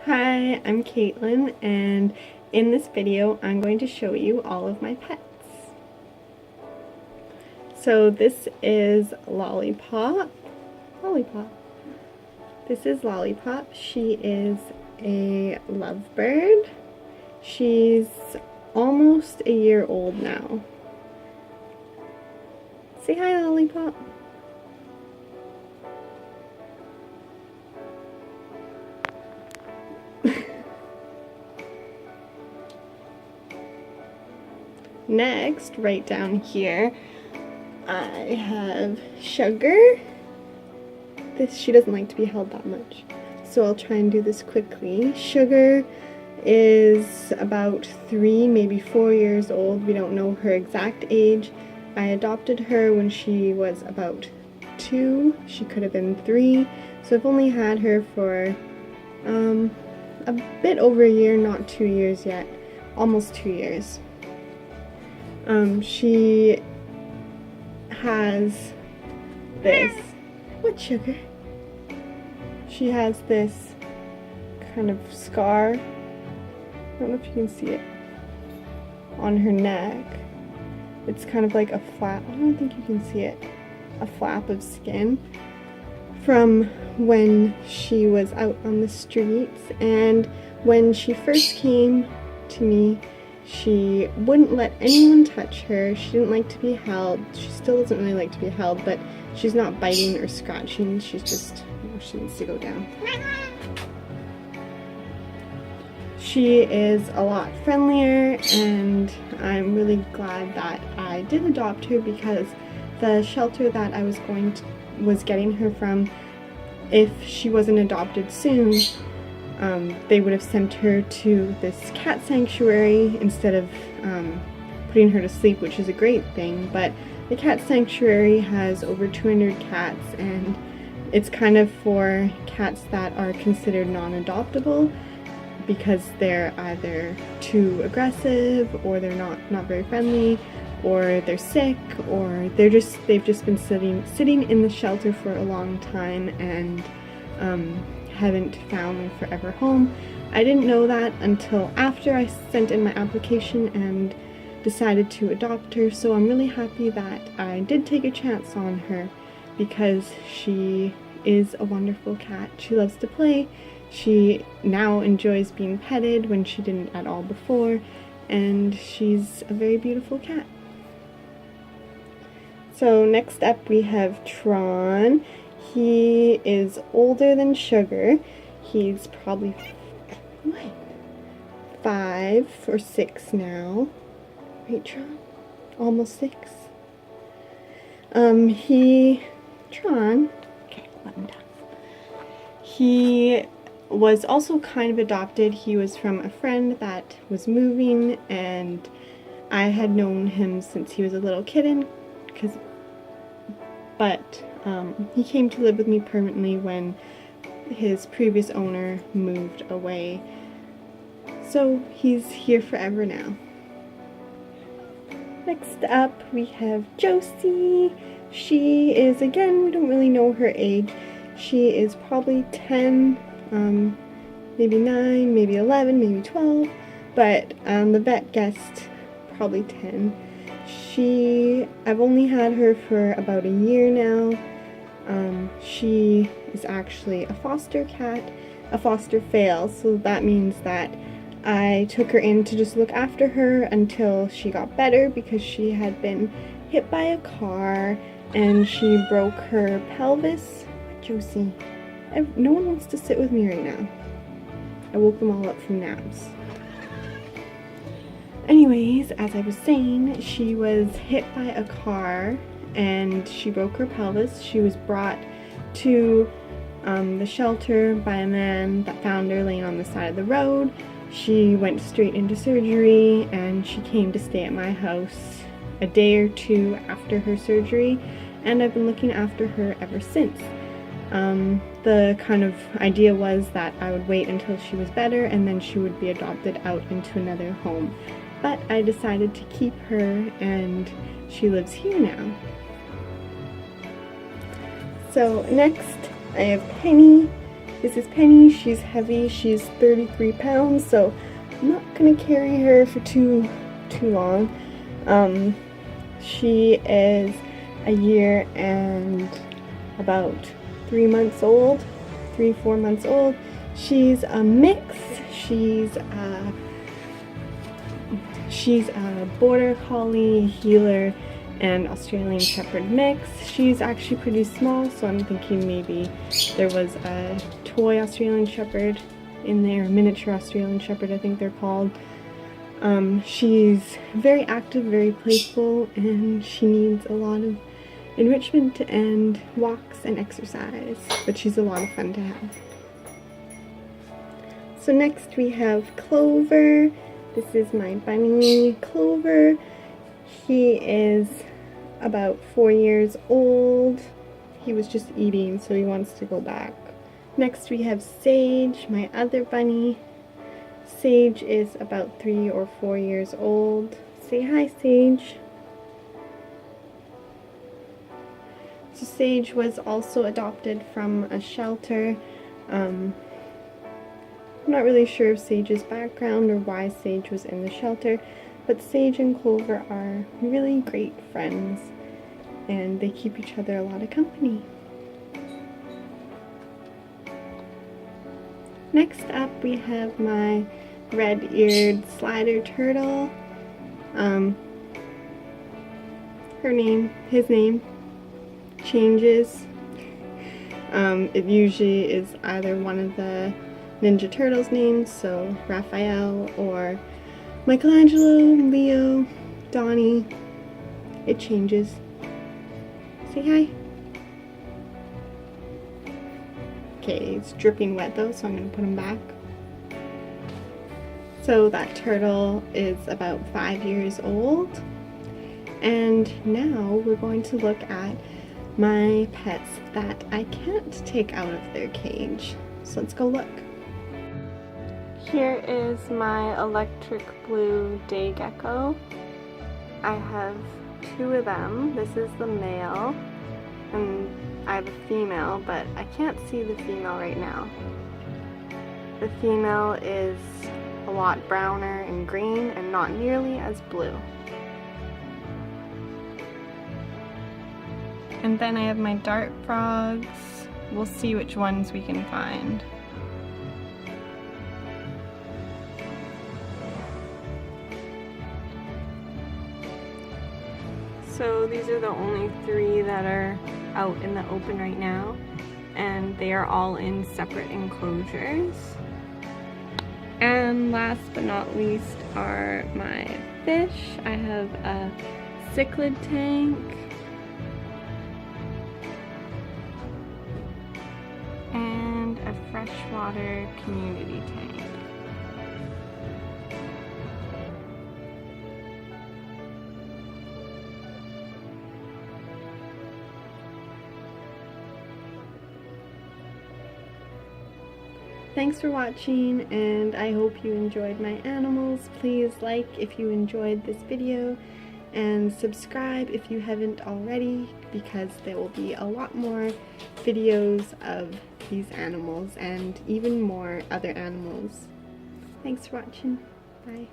Hi, I'm Caitlin, and in this video I'm going to show you all of my pets. So this is Lollipop. This is Lollipop. She is a lovebird. She's almost a year old now. Say hi, Lollipop. Next, right down here, I have Sugar. She doesn't like to be held that much, so I'll try and do this quickly. Sugar is about 3, maybe 4 years old. We don't know her exact age. I adopted her when she was about 2. She could have been 3, so I've only had her for a bit over a year, not 2 years yet, almost 2 years. She has this, what, Sugar? She has this kind of scar, I don't know if you can see it, on her neck. It's kind of like a flap, I don't think you can see it, a flap of skin from when she was out on the streets. And when she first came to me, she wouldn't let anyone touch her. She didn't like to be held. She still doesn't really like to be held, but she's not biting or scratching. She's just, she needs to go down. She is a lot friendlier, and I'm really glad that I did adopt her, because the shelter that I was getting her from, if she wasn't adopted soon, they would have sent her to this cat sanctuary instead of putting her to sleep, which is a great thing. But the cat sanctuary has over 200 cats, and it's kind of for cats that are considered non-adoptable because they're either too aggressive, or they're not very friendly, or they're sick, or they've just been sitting in the shelter for a long time and haven't found their forever home. I didn't know that until after I sent in my application and decided to adopt her, so I'm really happy that I did take a chance on her, because she is a wonderful cat. She loves to play. She now enjoys being petted when she didn't at all before, and she's a very beautiful cat. So next up we have Tron. He is older than Sugar. He's probably 5 or 6 now. Right, Tron? Almost 6. Tron, okay, let him down. He was also kind of adopted. He was from a friend that was moving, and I had known him since he was a little kitten, but he came to live with me permanently when his previous owner moved away. So he's here forever now. Next up we have Josie. She is, again, we don't really know her age. She is probably 10, maybe 9, maybe 11, maybe 12, but the vet guessed probably 10. I've only had her for about a year now. She is actually a foster cat, a foster fail, so that means that I took her in to just look after her until she got better, because she had been hit by a car and she broke her pelvis. Josie, no one wants to sit with me right now. I woke them all up from naps. Anyways, as I was saying, she was hit by a car and she broke her pelvis. She was brought to the shelter by a man that found her laying on the side of the road. She went straight into surgery, and she came to stay at my house a day or 2 after her surgery, and I've been looking after her ever since. The kind of idea was that I would wait until she was better and then she would be adopted out into another home. But I decided to keep her, and she lives here now. So next I have Penny. This is Penny. She's heavy. She's 33 pounds, so I'm not gonna carry her for too long. She is a year and about 3 months old, 3-4 months old. She's a mix. She's a Border Collie, Heeler, and Australian Shepherd mix. She's actually pretty small, so I'm thinking maybe there was a toy Australian Shepherd in there, miniature Australian Shepherd I think they're called. She's very active, very playful, and she needs a lot of enrichment and walks and exercise, but she's a lot of fun to have. So next we have Clover. This is my bunny, Clover. He is about 4 years old. He was just eating, so he wants to go back. Next we have Sage, my other bunny. Sage is about 3 or 4 years old. Say hi, Sage. So Sage was also adopted from a shelter. I'm not really sure of Sage's background or why Sage was in the shelter, but Sage and Clover are really great friends, and they keep each other a lot of company. Next up we have my red-eared slider turtle. His name changes. It usually is either one of the Ninja Turtles names, so Raphael or Michelangelo, Leo, Donnie. It changes. Say hi. Okay, it's dripping wet though, so I'm going to put him back. So that turtle is about 5 years old. And now we're going to look at my pets that I can't take out of their cage. So let's go look. Here is my electric blue day gecko. I have 2 of them. This is the male, and I have a female, but I can't see the female right now. The female is a lot browner and green and not nearly as blue. And then I have my dart frogs. We'll see which ones we can find. So these are the only 3 that are out in the open right now, and they are all in separate enclosures. And last but not least are my fish. I have a cichlid tank and a freshwater community tank. Thanks for watching, and I hope you enjoyed my animals. Please like if you enjoyed this video, and subscribe if you haven't already, because there will be a lot more videos of these animals and even more other animals. Thanks for watching. Bye.